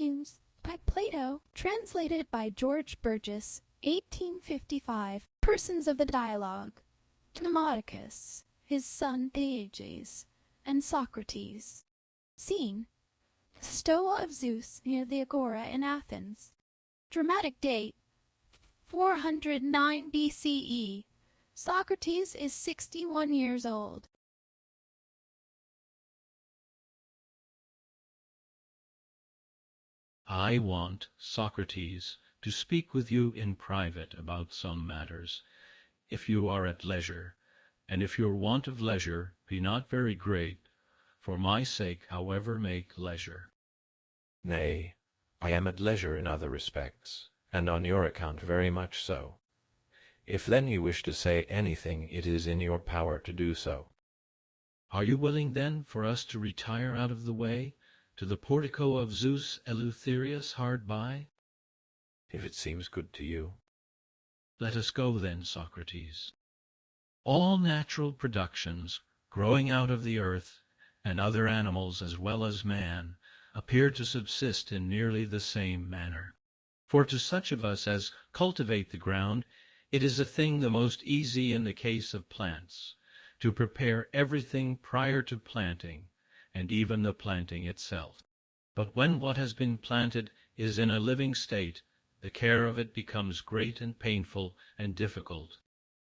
Games by Plato, translated by George Burges, 1855. Persons of the dialogue: Demodocus, his son Theages, and Socrates. Scene: the Stoa of Zeus near the Agora in Athens. Dramatic date: 409 BCE. Socrates is 61 years old. I want, Socrates, to speak with you in private about some matters, if you are at leisure, and if your want of leisure be not very great, for my sake however make leisure. Nay, I am at leisure in other respects, and on your account very much so. If then you wish to say anything, it is in your power to do so. Are you willing then for us to retire out of the way, to the portico of Zeus Eleutherius hard by? If it seems good to you. Let us go then, Socrates. All natural productions, growing out of the earth, and other animals as well as man, appear to subsist in nearly the same manner. For to such of us as cultivate the ground, it is a thing the most easy in the case of plants, to prepare everything prior to planting, and even the planting itself. But when what has been planted is in a living state, the care of it becomes great and painful and difficult.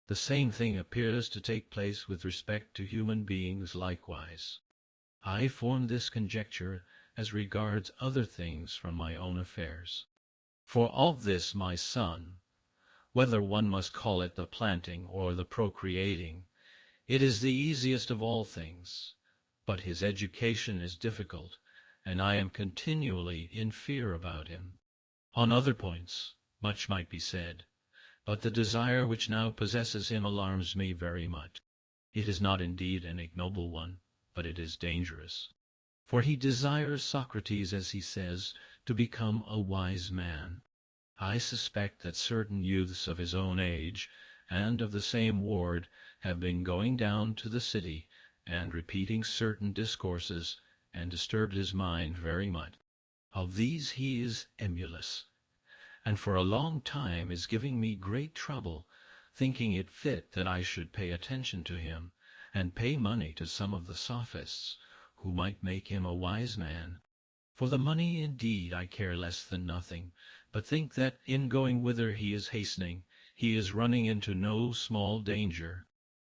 The same thing appears to take place with respect to human beings likewise. I form this conjecture as regards other things from my own affairs. For of this my son, whether one must call it the planting or the procreating, it is the easiest of all things, but his education is difficult, and I am continually in fear about him. On other points much might be said, but the desire which now possesses him alarms me very much. It is not indeed an ignoble one, but it is dangerous. For he desires Socrates, as he says, to become a wise man. I suspect that certain youths of his own age, and of the same ward, have been going down to the city, and repeating certain discourses, and disturbed his mind very much. Of these he is emulous, and for a long time is giving me great trouble, thinking it fit that I should pay attention to him, and pay money to some of the sophists, who might make him a wise man. For the money indeed I care less than nothing, but think that in going whither he is hastening, he is running into no small danger.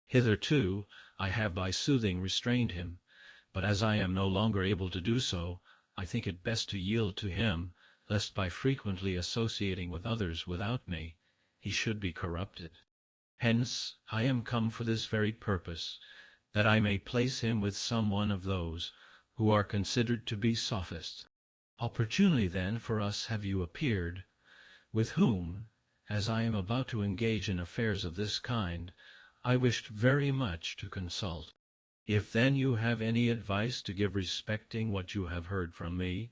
Hitherto I have by soothing restrained him, but as I am no longer able to do so, I think it best to yield to him, lest by frequently associating with others without me, he should be corrupted. Hence I am come for this very purpose, that I may place him with some one of those who are considered to be sophists. Opportunely then for us have you appeared, with whom, as I am about to engage in affairs of this kind, I wished very much to consult. If then you have any advice to give respecting what you have heard from me,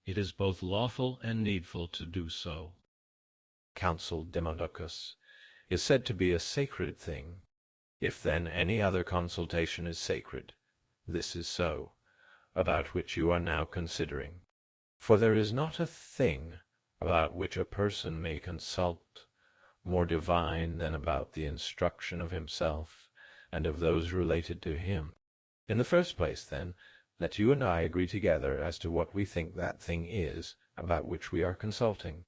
it is both lawful and needful to do so. Counsel, Demodocus, is said to be a sacred thing. If then any other consultation is sacred, this is so, about which you are now considering. For there is not a thing about which a person may consult more divine than about the instruction of himself and of those related to him. In the first place, then, let you and I agree together as to what we think that thing is about which we are consulting,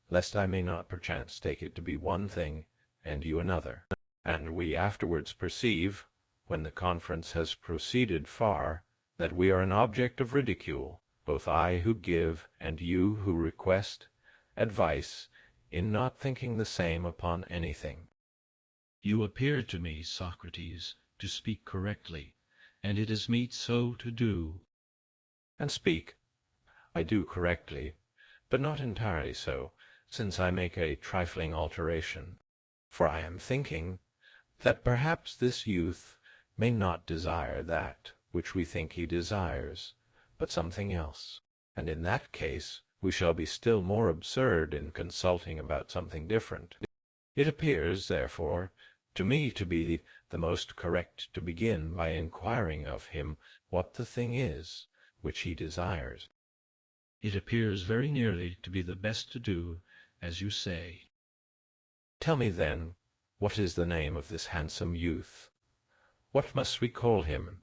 lest I may not perchance take it to be one thing and you another, and we afterwards perceive, when the conference has proceeded far, that we are an object of ridicule, both I who give and you who request advice, in not thinking the same upon anything. You appear to me, Socrates, to speak correctly, and it is meet so to do. And speak. I do correctly, but not entirely so, since I make a trifling alteration. For I am thinking that perhaps this youth may not desire that which we think he desires, but something else, and in that case we shall be still more absurd in consulting about something different. It appears, therefore, to me to be the most correct to begin by inquiring of him what the thing is which he desires. It appears very nearly to be the best to do, as you say. Tell me then, what is the name of this handsome youth? What must we call him?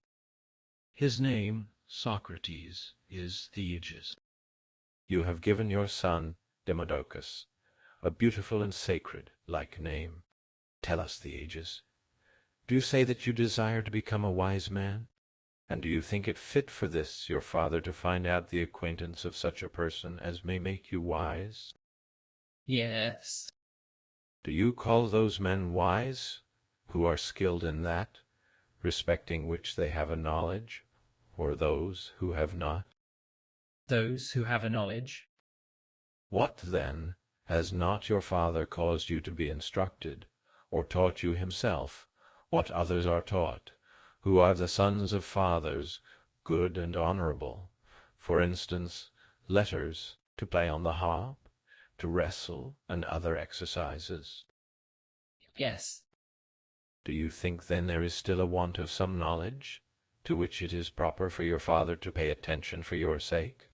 His name, Socrates, is Theages. You have given your son, Demodocus, a beautiful and sacred-like name. Tell us, Theages, do you say that you desire to become a wise man? And do you think it fit for this your father to find out the acquaintance of such a person as may make you wise? Yes. Do you call those men wise, who are skilled in that, respecting which they have a knowledge, or those who have not? Those who have a knowledge. What, then, has not your father caused you to be instructed, or taught you himself, what others are taught, who are the sons of fathers, good and honorable? For instance, letters, to play on the harp, to wrestle, and other exercises. Yes. Do you think then there is still a want of some knowledge, to which it is proper for your father to pay attention for your sake?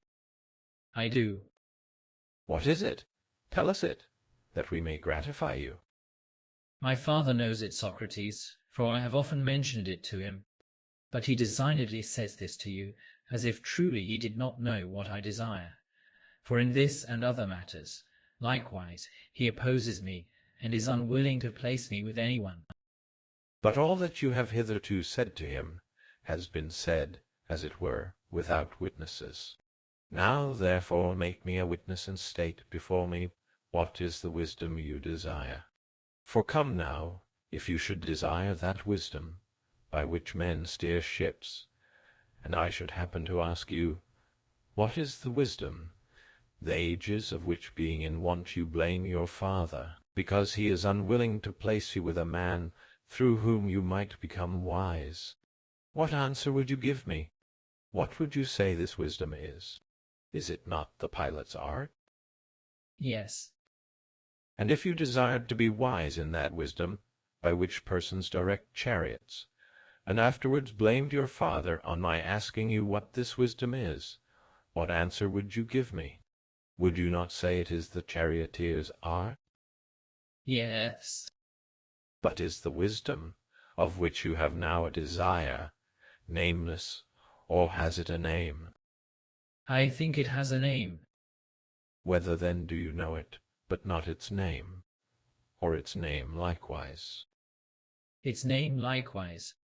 I do. What is it? Tell us it, that we may gratify you. My father knows it, Socrates, for I have often mentioned it to him. But he designedly says this to you, as if truly he did not know what I desire. For in this and other matters, likewise, he opposes me, and is unwilling to place me with anyone. But all that you have hitherto said to him has been said, as it were, without witnesses. Now, therefore, make me a witness and state before me what is the wisdom you desire. For come now, if you should desire that wisdom by which men steer ships, and I should happen to ask you, what is the wisdom, the ages of which being in want you blame your father, because he is unwilling to place you with a man through whom you might become wise? What answer would you give me? What would you say this wisdom is? Is it not the pilot's art? Yes. And if you desired to be wise in that wisdom by which persons direct chariots, and afterwards blamed your father on my asking you what this wisdom is, what answer would you give me? Would you not say it is the charioteer's art? Yes. But is the wisdom, of which you have now a desire, nameless, or has it a name? I think it has a name. Whether then do you know it, but not its name, or its name likewise? Its name likewise.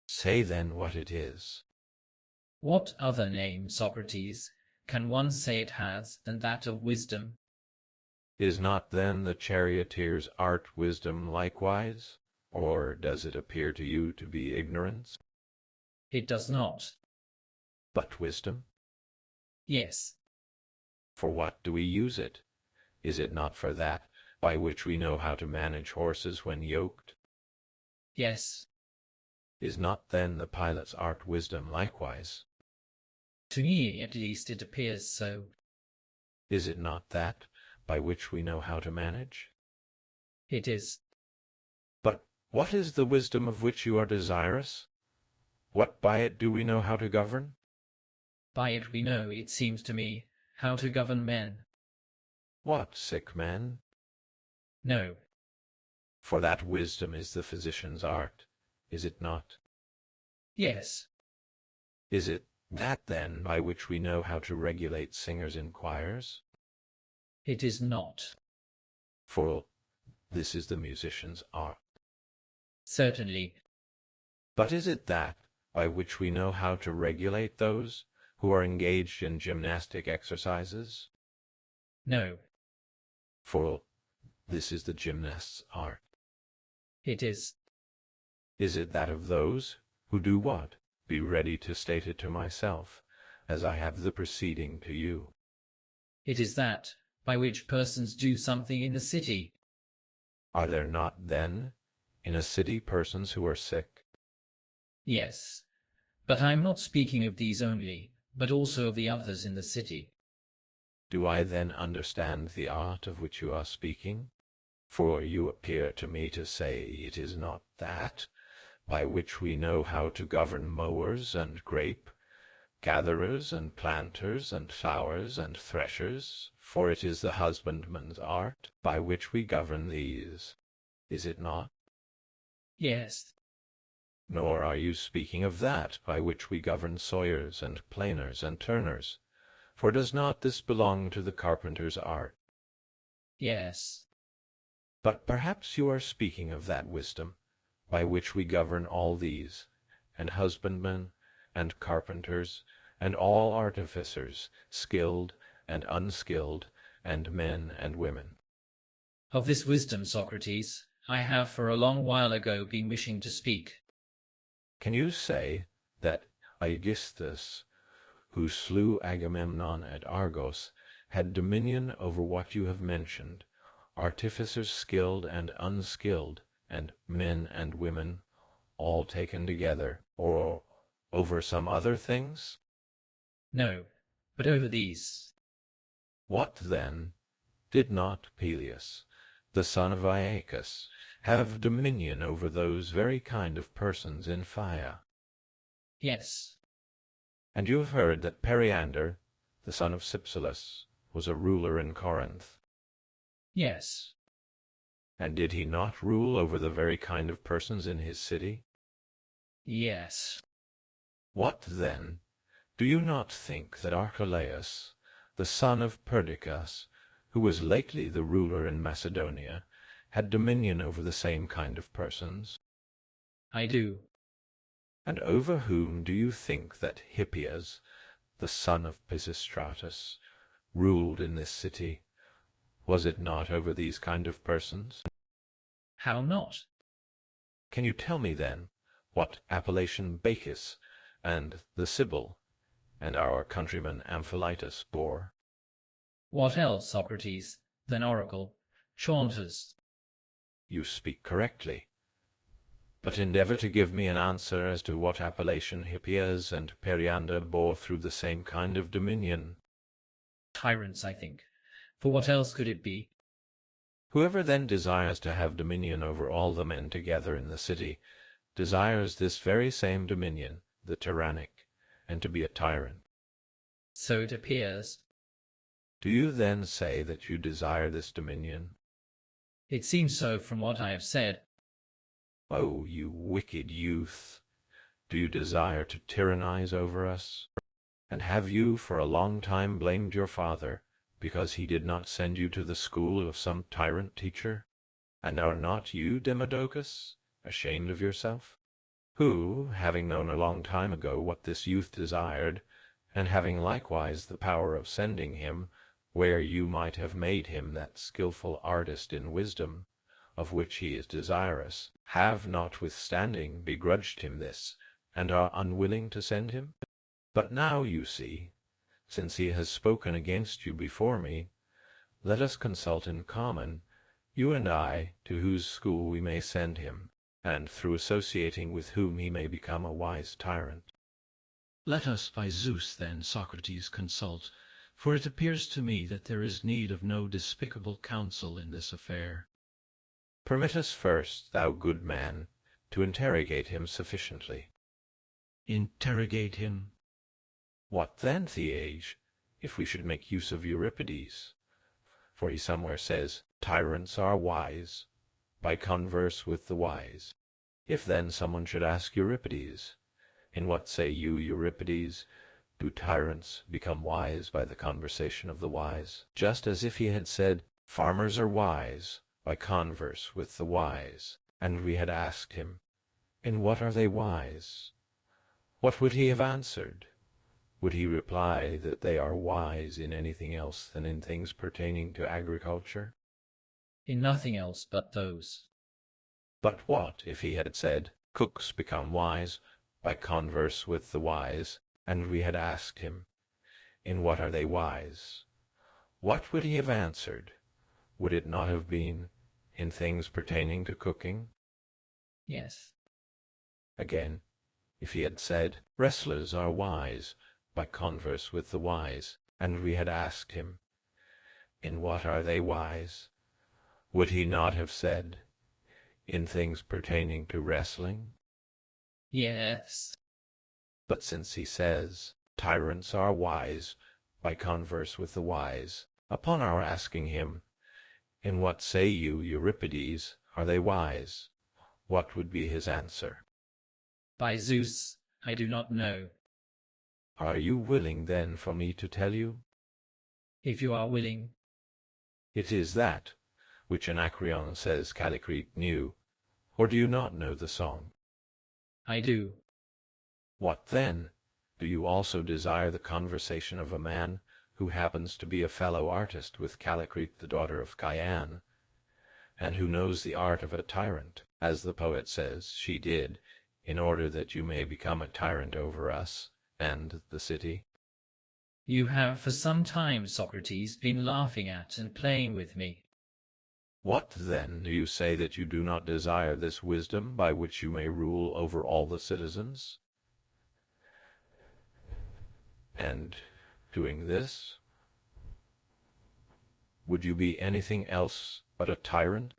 Say then what it is. What other name, Socrates, can one say it has than that of wisdom? Is not then the charioteer's art wisdom likewise, or does it appear to you to be ignorance? It does not. But wisdom? Yes. For what do we use it? Is it not for that by which we know how to manage horses when yoked? Yes. Is not then the pilot's art wisdom likewise? To me, at least, it appears so. Is it not that by which we know how to manage? It is. But what is the wisdom of which you are desirous? What by it do we know how to govern? By it we know, it seems to me, how to govern men. What, sick men? No. For that wisdom is the physician's art, is it not? Yes. Is it that, then, by which we know how to regulate singers in choirs? It is not. For this is the musician's art. Certainly. But is it that by which we know how to regulate those who are engaged in gymnastic exercises? No. For this is the gymnast's art. It is. Is it that of those who do what? Be ready to state it to myself, as I have the preceding to you. It is that by which persons do something in the city. Are there not, then, in a city persons who are sick? Yes. But I am not speaking of these only, but also of the others in the city. Do I then understand the art of which you are speaking? For you appear to me to say it is not that by which we know how to govern mowers and grape, gatherers and planters and flowers and threshers, for it is the husbandman's art by which we govern these, is it not? Yes. Nor are you speaking of that by which we govern sawyers and planers and turners, for does not this belong to the carpenter's art? Yes. But perhaps you are speaking of that wisdom by which we govern all these, and husbandmen, and carpenters, and all artificers, skilled and unskilled, and men and women. Of this wisdom, Socrates, I have for a long while ago been wishing to speak. Can you say that Aegisthus, who slew Agamemnon at Argos, had dominion over what you have mentioned, artificers skilled and unskilled, and men and women, all taken together, or over some other things? No, but over these. What, then, did not Peleus, the son of Aeacus, have dominion over those very kind of persons in Phthia? Yes. And you have heard that Periander, the son of Cypselus, was a ruler in Corinth. Yes. And did he not rule over the very kind of persons in his city? Yes. What, then, do you not think that Archelaus, the son of Perdiccas, who was lately the ruler in Macedonia, had dominion over the same kind of persons? I do. And over whom do you think that Hippias, the son of Pisistratus, ruled in this city? Was it not over these kind of persons? How not? Can you tell me, then, what appellation Bacchus and the Sibyl and our countryman Amphilytus bore? What else, Socrates, than oracle, chaunters? You speak correctly. But endeavor to give me an answer as to what appellation Hippias and Periander bore through the same kind of dominion. Tyrants, I think. For what else could it be? Whoever then desires to have dominion over all the men together in the city, desires this very same dominion, the tyrannic, and to be a tyrant. So it appears. Do you then say that you desire this dominion? It seems so from what I have said. Oh, you wicked youth! Do you desire to tyrannize over us? And have you for a long time blamed your father, because he did not send you to the school of some tyrant teacher? And are not you, Demodocus, ashamed of yourself? Who, having known a long time ago what this youth desired, and having likewise the power of sending him where you might have made him that skilful artist in wisdom, of which he is desirous, have notwithstanding begrudged him this, and are unwilling to send him? But now, you see, since he has spoken against you before me, let us consult in common, you and I, to whose school we may send him, and through associating with whom he may become a wise tyrant. Let us by Zeus, then, Socrates, consult, for it appears to me that there is need of no despicable counsel in this affair. Permit us first, thou good man, to interrogate him sufficiently. Interrogate him? What then, Theage, if we should make use of Euripides? For he somewhere says, tyrants are wise, by converse with the wise. If then someone should ask Euripides, in what say you, Euripides, do tyrants become wise by the conversation of the wise? Just as if he had said, farmers are wise, by converse with the wise, and we had asked him, in what are they wise? What would he have answered? Would he reply that they are wise in anything else than in things pertaining to agriculture? In nothing else but those. But what if he had said, cooks become wise by converse with the wise, and we had asked him, in what are they wise? What would he have answered? Would it not have been, in things pertaining to cooking? Yes. Again, if he had said, wrestlers are wise by converse with the wise, and we had asked him, in what are they wise? Would he not have said, in things pertaining to wrestling? Yes. But since he says, Tyrants are wise by converse with the wise. Upon our asking him, "In what say you, Euripides, are they wise?" what would be his answer? By Zeus, I do not know. Are you willing, then, for me to tell you? If you are willing. It is that which Anacreon says Callicrete knew, or do you not know the song? I do. What then? Do you also desire the conversation of a man who happens to be a fellow artist with Callicrete, the daughter of Cyan, and who knows the art of a tyrant, as the poet says she did, in order that you may become a tyrant over us and the city? You have for some time, Socrates, been laughing at and playing with me. What, then, do you say that you do not desire this wisdom by which you may rule over all the citizens? And, doing this, would you be anything else but a tyrant?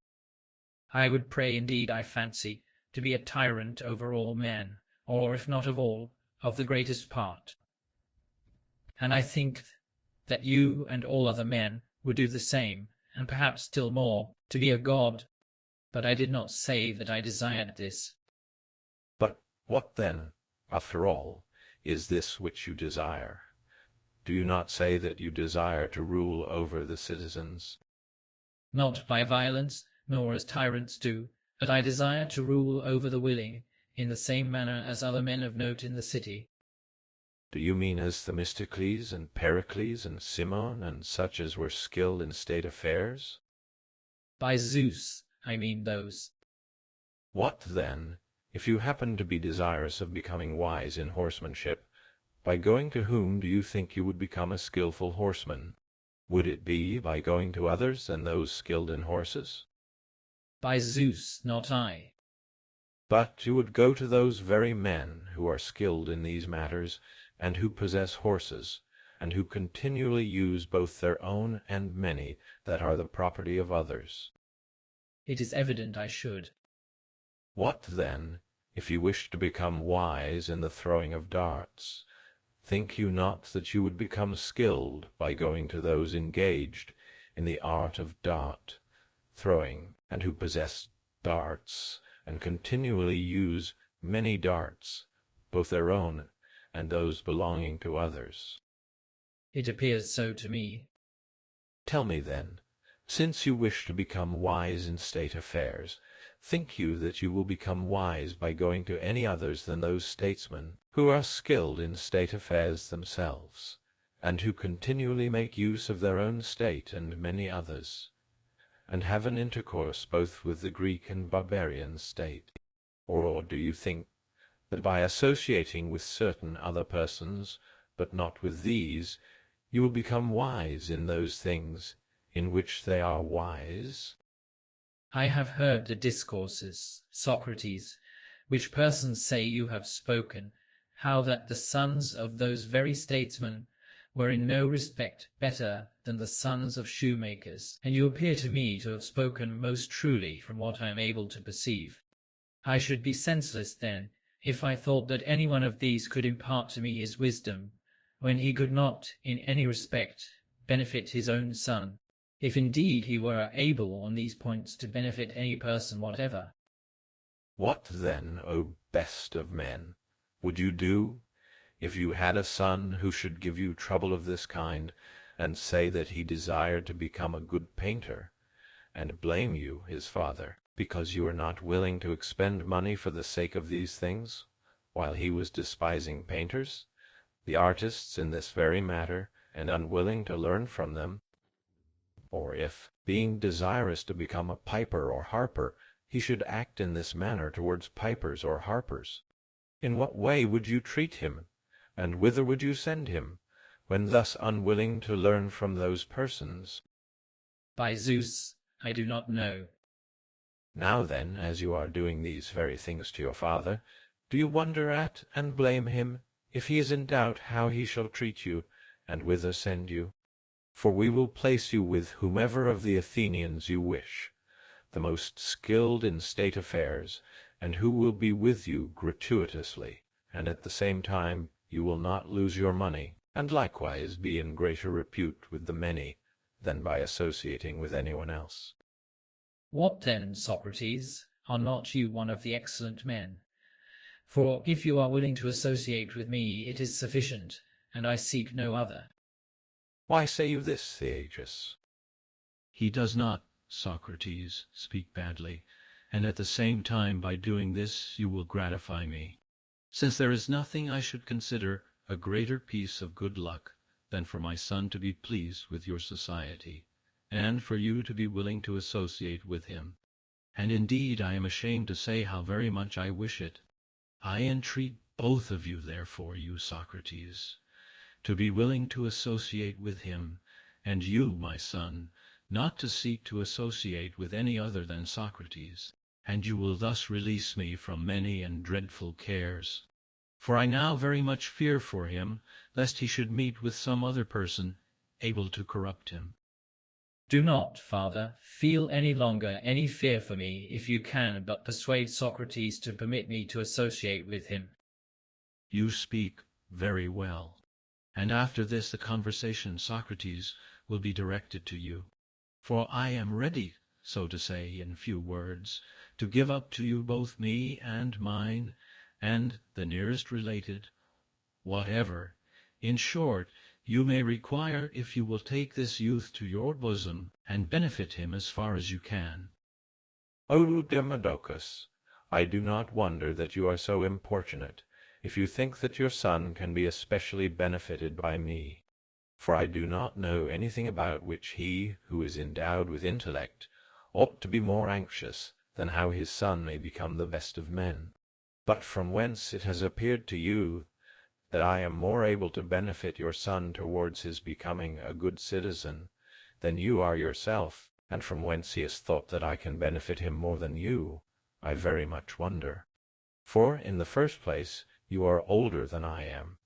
I would pray indeed, I fancy, to be a tyrant over all men, or if not of all, of the greatest part. And I think that you and all other men would do the same, and perhaps still more, to be a god. But I did not say that I desired this. But what then, after all, is this which you desire? Do you not say that you desire to rule over the citizens? Not by violence, nor as tyrants do, but I desire to rule over the willing, in the same manner as other men of note in the city. Do you mean as Themistocles and Pericles and Cimon and such as were skilled in state affairs? By Zeus, I mean those. What, then, if you happen to be desirous of becoming wise in horsemanship, by going to whom do you think you would become a skilful horseman? Would it be by going to others than those skilled in horses? By Zeus, not I. But you would go to those very men who are skilled in these matters, and who possess horses, and who continually use both their own and many that are the property of others. It is evident I should. What, then, if you wish to become wise in the throwing of darts? Think you not that you would become skilled by going to those engaged in the art of dart throwing, and who possess darts, and continually use many darts, both their own and those belonging to others? It appears so to me. Tell me, then, since you wish to become wise in state affairs, think you that you will become wise by going to any others than those statesmen who are skilled in state affairs themselves, and who continually make use of their own state and many others, and have an intercourse both with the Greek and barbarian state? Or do you think that by associating with certain other persons, but not with these, you will become wise in those things in which they are wise? I have heard the discourses, Socrates, which persons say you have spoken, how that the sons of those very statesmen were in no respect better than the sons of shoemakers, and you appear to me to have spoken most truly from what I am able to perceive. I should be senseless, then, if I thought that any one of these could impart to me his wisdom, when he could not, in any respect, benefit his own son, if indeed he were able on these points to benefit any person whatever. What then, O best of men, would you do if you had a son who should give you trouble of this kind, and say that he desired to become a good painter, and blame you, his father, because you are not willing to expend money for the sake of these things, while he was despising painters, the artists in this very matter, and unwilling to learn from them? Or if, being desirous to become a piper or harper, he should act in this manner towards pipers or harpers, in what way would you treat him, and whither would you send him, when thus unwilling to learn from those persons? By Zeus, I do not know. Now then, as you are doing these very things to your father, do you wonder at and blame him, if he is in doubt how he shall treat you, and whither send you? For we will place you with whomever of the Athenians you wish, the most skilled in state affairs, and who will be with you gratuitously, and at the same time you will not lose your money, and likewise be in greater repute with the many than by associating with anyone else. What then, Socrates, are not you one of the excellent men? For if you are willing to associate with me, it is sufficient, and I seek no other. Why say you this, Theages? He does not, Socrates, speak badly, and at the same time by doing this you will gratify me, since there is nothing I should consider a greater piece of good luck than for my son to be pleased with your society, and for you to be willing to associate with him. And indeed I am ashamed to say how very much I wish it. I entreat both of you, therefore, you Socrates, to be willing to associate with him, and you, my son, not to seek to associate with any other than Socrates, and you will thus release me from many and dreadful cares. For I now very much fear for him, lest he should meet with some other person able to corrupt him. Do not, father, feel any longer any fear for me, if you can but persuade Socrates to permit me to associate with him. You speak very well, and after this the conversation, Socrates, will be directed to you. For I am ready, so to say, in few words, to give up to you both me and mine, and the nearest related, whatever, in short, you may require, if you will take this youth to your bosom, and benefit him as far as you can. O Demodocus, I do not wonder that you are so importunate, if you think that your son can be especially benefited by me. For I do not know anything about which he, who is endowed with intellect, ought to be more anxious than how his son may become the best of men. But from whence it has appeared to you that I am more able to benefit your son towards his becoming a good citizen than you are yourself, and from whence he has thought that I can benefit him more than you, I very much wonder. For, in the first place, you are older than I am,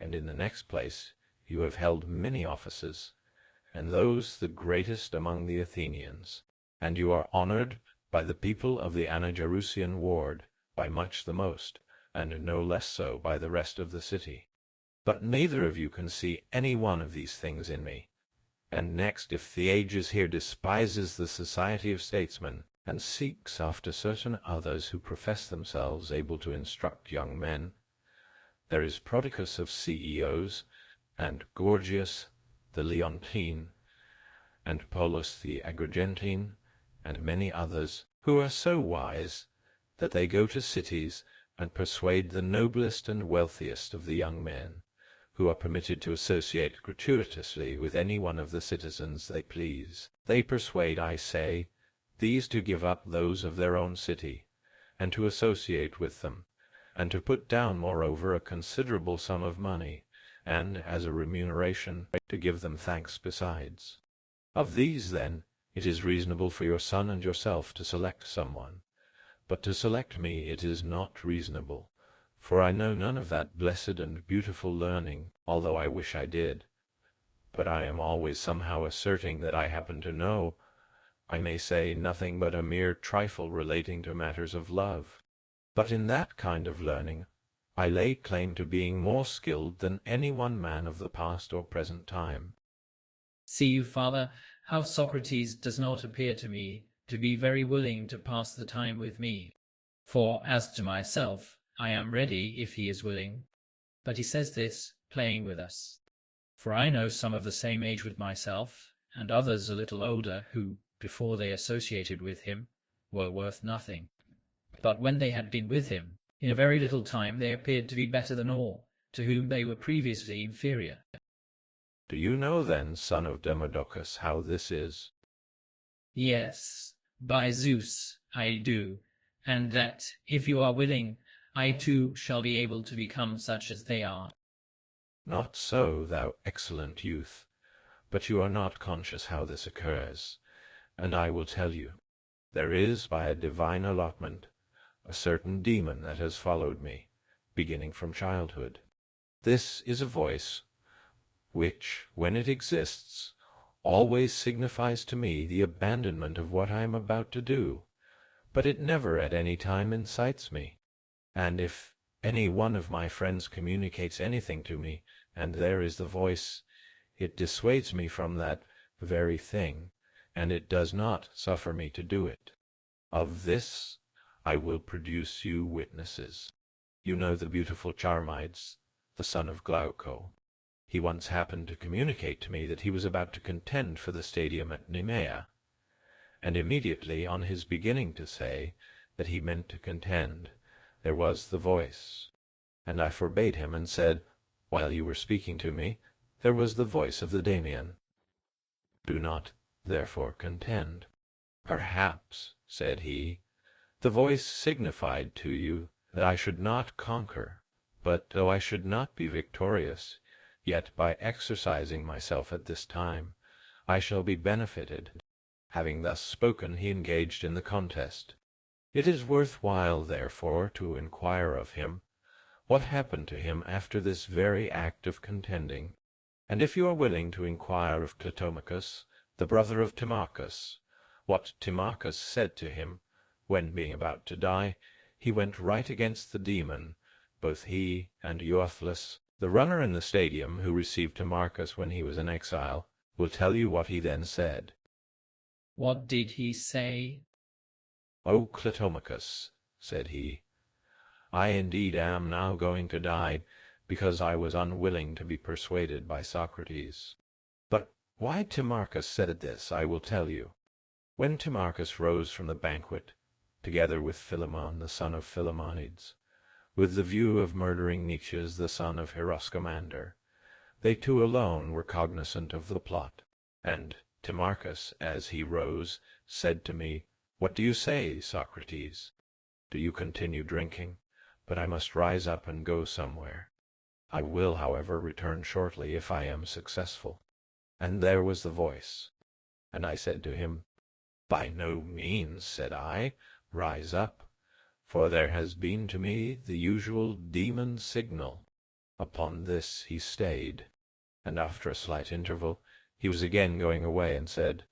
and in the next place, you have held many offices, and those the greatest among the Athenians, and you are honored by the people of the Anagerusian ward by much the most, and no less so by the rest of the city. But neither of you can see any one of these things in me. And next, if Theages here despises the society of statesmen, and seeks after certain others who profess themselves able to instruct young men, there is Prodicus of CEOs, and Gorgias the Leontine, and Polus the Agrigentine, and many others, who are so wise that they go to cities and persuade the noblest and wealthiest of the young men, who are permitted to associate gratuitously with any one of the citizens they please. They persuade, I say, these to give up those of their own city, and to associate with them, and to put down, moreover, a considerable sum of money, and, as a remuneration, to give them thanks besides. Of these, then, it is reasonable for your son and yourself to select someone, but to select me it is not reasonable, for I know none of that blessed and beautiful learning, although I wish I did. But I am always somehow asserting that I happen to know, I may say, nothing but a mere trifle relating to matters of love. But in that kind of learning I lay claim to being more skilled than any one man of the past or present time. See you, father, how Socrates does not appear to me to be very willing to pass the time with me. For, as to myself, I am ready if he is willing. But he says this, playing with us. For I know some of the same age with myself, and others a little older, who, before they associated with him, were worth nothing. But when they had been with him, in a very little time they appeared to be better than all, to whom they were previously inferior. Do you know, then, son of Demodocus, how this is? Yes, by Zeus, I do, and that, if you are willing, I too shall be able to become such as they are. Not so, thou excellent youth, but you are not conscious how this occurs, and I will tell you. There is, by a divine allotment, a certain demon that has followed me, beginning from childhood. This is a voice which, when it exists, always signifies to me the abandonment of what I am about to do, but it never at any time incites me. And if Any one of my friends communicates anything to me, and there is the voice. It dissuades me from that very thing, and it does not suffer me to do it. Of this I will produce you witnesses. You know the beautiful Charmides, the son of Glauco. He once happened to communicate to me that he was about to contend for the stadium at Nemea, and immediately on his beginning to say that he meant to contend, there was the voice. And I forbade him, and said, while you were speaking to me, there was the voice of the Daemon. Do not, therefore, contend. Perhaps, said he, the voice signified to you that I should not conquer, but though I should not be victorious, yet by exercising myself at this time, I shall be benefited. Having thus spoken, he engaged in the contest. It is worth while, therefore, to inquire of him what happened to him after this very act of contending. And if you are willing to inquire of Clitomachus, the brother of Timarchus, what Timarchus said to him, when, being about to die, he went right against the demon, both he and Euothlus, the runner in the stadium who received Timarchus when he was in exile, will tell you what he then said. What did he say? O Clitomachus, said he, I indeed am now going to die, because I was unwilling to be persuaded by Socrates. But why Timarchus said this I will tell you. When Timarchus rose from the banquet, together with Philemon the son of Philemonides, with the view of murdering Niches the son of Hieroscomander, they two alone were cognizant of the plot, and Timarchus, as he rose, said to me, What do you say, Socrates? Do you continue drinking? But I must rise up and go somewhere. I will, however, return shortly if I am successful. And there was the voice. And I said to him, By no means, said I, rise up, for there has been to me the usual demon signal. Upon this he stayed, and after a slight interval he was again going away, and said,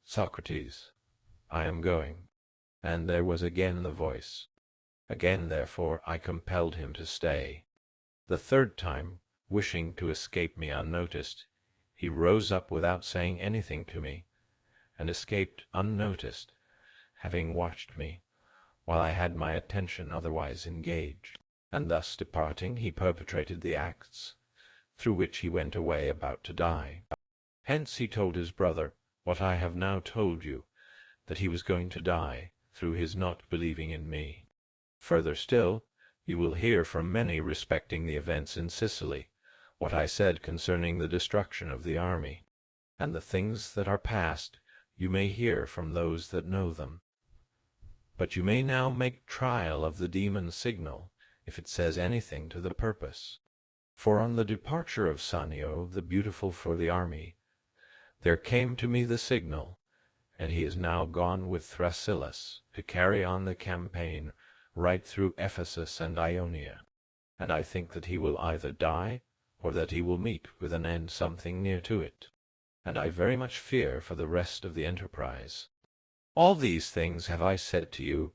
Socrates, I am going. And there was again the voice. Again, therefore, I compelled him to stay. The third time, wishing to escape me unnoticed, he rose up without saying anything to me, and escaped unnoticed, having watched me, while I had my attention otherwise engaged. And thus departing, he perpetrated the acts through which he went away about to die. Hence he told his brother what I have now told you, that he was going to die through his not believing in me. Further still, you will hear from many respecting the events in Sicily, what I said concerning the destruction of the army, and the things that are past you may hear from those that know them. But you may now make trial of the demon signal, if it says anything to the purpose. For on the departure of Sanio, the beautiful for the army, there came to me the signal, and he is now gone with Thrasyllus to carry on the campaign right through Ephesus and Ionia, and I think that he will either die, or that he will meet with an end something near to it, and I very much fear for the rest of the enterprise. All these things have I said to you,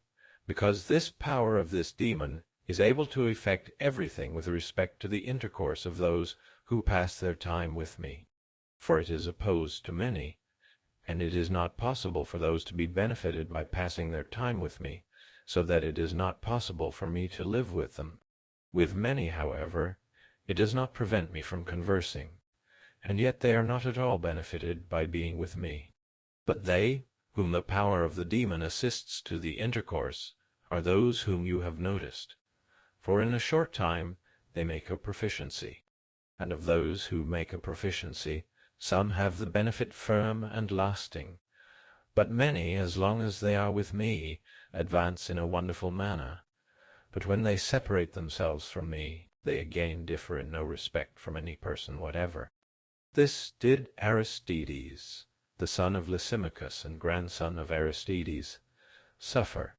because this power of this demon is able to effect everything with respect to the intercourse of those who pass their time with me. For it is opposed to many, and it is not possible for those to be benefited by passing their time with me, so that it is not possible for me to live with them. With many, however, it does not prevent me from conversing, and yet they are not at all benefited by being with me. But they, whom the power of the demon assists to the intercourse, are those whom you have noticed, for in a short time they make a proficiency, and of those who make a proficiency, some have the benefit firm and lasting, but many, as long as they are with me, advance in a wonderful manner. But when they separate themselves from me, they again differ in no respect from any person whatever. This did Aristides, the son of Lysimachus and grandson of Aristides, suffer,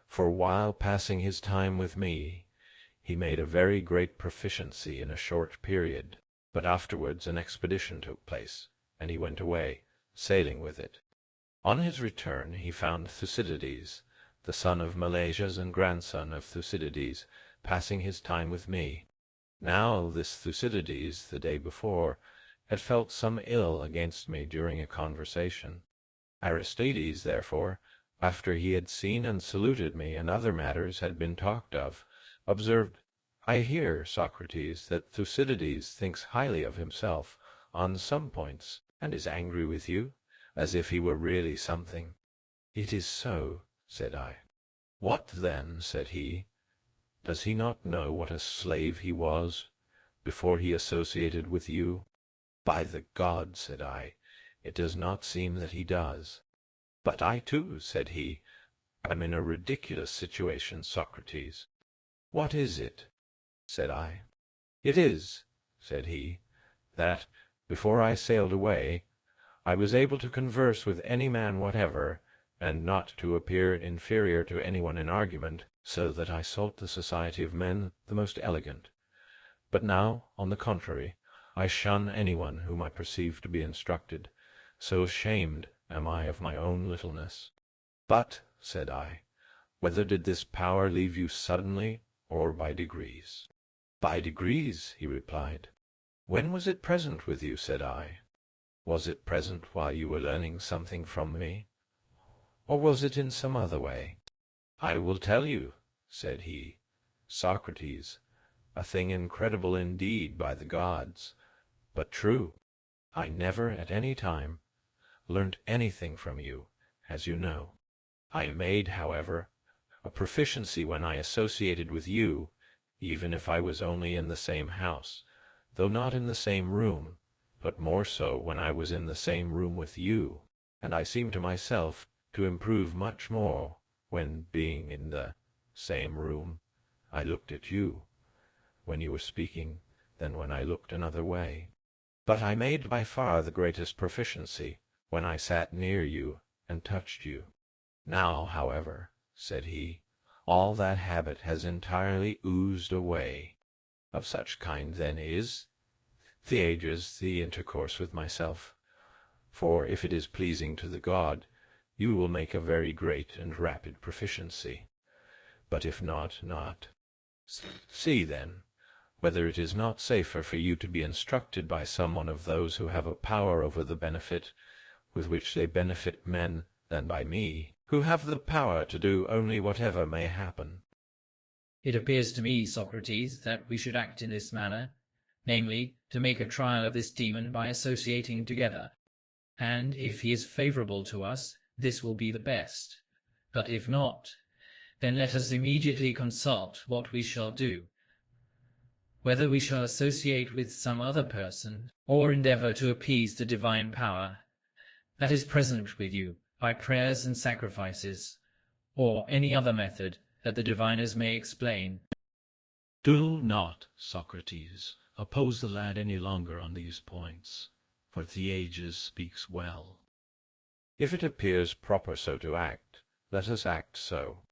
for while passing his time with me, he made a very great proficiency in a short period. But afterwards an expedition took place, and he went away, sailing with it. On his return he found Thucydides, the son of Meleagus and grandson of Thucydides, passing his time with me. Now this Thucydides, the day before, had felt some ill against me during a conversation. Aristides, therefore, after he had seen and saluted me, and other matters had been talked of, observed, "I hear, Socrates, that Thucydides thinks highly of himself on some points, and is angry with you, as if he were really something." "It is so," said I. "What then?" said he. "Does he not know what a slave he was before he associated with you?" "By the gods," said I, "it does not seem that he does." "But I too," said he, "am in a ridiculous situation, Socrates." "What is it?" said I. "It is," said he, "that, before I sailed away, I was able to converse with any man whatever, and not to appear inferior to anyone in argument, so that I sought the society of men the most elegant. But now, on the contrary, I shun anyone whom I perceive to be instructed, so ashamed am I of my own littleness." "But," said I, "whether did this power leave you suddenly or by degrees?" "By degrees," he replied. "When was it present with you?" said I. "Was it present while you were learning something from me, or was it in some other way?" "I will tell you," said he. "Socrates, a thing incredible indeed by the gods, but true. I never at any time learnt anything from you, as you know. I made, however, a proficiency when I associated with you, even if I was only in the same house, though not in the same room, but more so when I was in the same room with you, and I seem to myself to improve much more when, being in the same room, I looked at you, when you were speaking, than when I looked another way. But I made by far the greatest proficiency when I sat near you and touched you. Now, however," said he, "all that habit has entirely oozed away." "Of such kind, then, is, Theages, the intercourse with myself. For if it is pleasing to the god, you will make a very great and rapid proficiency. But if not, not. See, then, whether it is not safer for you to be instructed by some one of those who have a power over the benefit with which they benefit men than by me, who have the power to do only whatever may happen." It appears to me, Socrates, that we should act in this manner, namely, to make a trial of this demon by associating together, and if he is favourable to us, this will be the best. But if not, then let us immediately consult what we shall do, whether we shall associate with some other person, or endeavour to appease the divine power that is present with you by prayers and sacrifices, or any other method that the diviners may explain. Do not, Socrates, oppose the lad any longer on these points, for Theages speaks well. "If it appears proper so to act, let us act so.